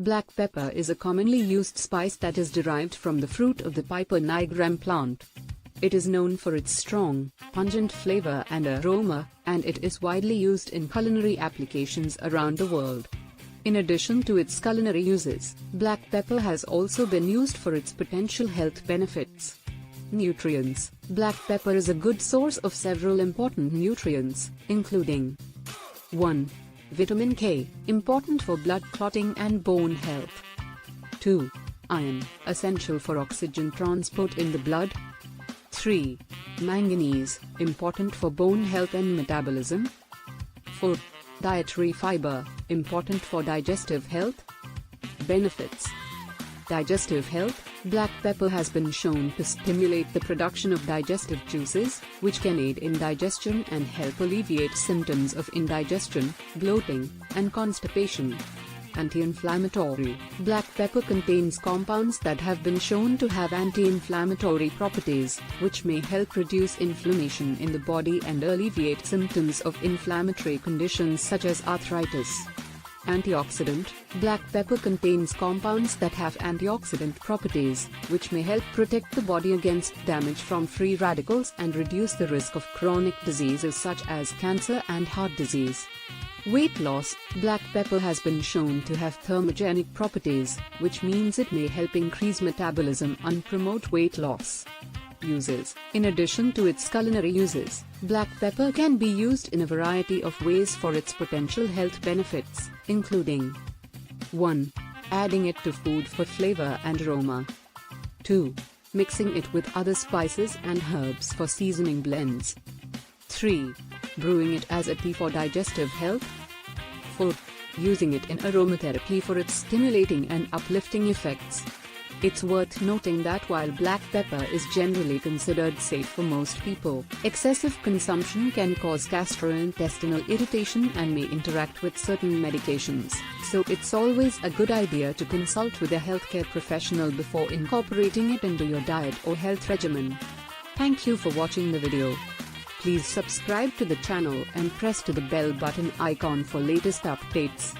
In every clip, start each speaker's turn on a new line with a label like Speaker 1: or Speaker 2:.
Speaker 1: Black pepper is a commonly used spice that is derived from the fruit of the Piperine plant. It is known for its strong, pungent flavor and aroma, and it is widely used in culinary applications around the world. In addition to its culinary uses, black pepper has also been used for its potential health benefits. Nutrients. Black pepper is a good source of several important nutrients, including 1. Vitamin K, important for blood clotting and bone health. 2. Iron, essential for oxygen transport in the blood. 3. Manganese, important for bone health and metabolism. 4. Dietary fiber, important for digestive health. Benefits. Digestive health. Black pepper has been shown to stimulate the production of digestive juices, which can aid in digestion and help alleviate symptoms of indigestion, bloating, and constipation. Anti-inflammatory. Black pepper contains compounds that have been shown to have anti-inflammatory properties, which may help reduce inflammation in the body and alleviate symptoms of inflammatory conditions such as arthritis. Antioxidant. Black pepper contains compounds that have antioxidant properties, which may help protect the body against damage from free radicals and reduce the risk of chronic diseases such as cancer and heart disease. Weight loss. Black pepper has been shown to have thermogenic properties, which means it may help increase metabolism and promote weight loss. Uses. In addition to its culinary uses, black pepper can be used in a variety of ways for its potential health benefits, including 1. Adding it to food for flavor and aroma. 2. Mixing it with other spices and herbs for seasoning blends. 3. Brewing it as a tea for digestive health. 4. Using it in aromatherapy for its stimulating and uplifting effects. It's worth noting that while black pepper is generally considered safe for most people, excessive consumption can cause gastrointestinal irritation and may interact with certain medications, so it's always a good idea to consult with a healthcare professional before incorporating it into your diet or health regimen. Thank you for watching the video. Please subscribe to the channel and press to the bell button icon for latest updates.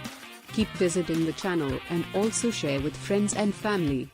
Speaker 1: Keep visiting the channel and also share with friends and family.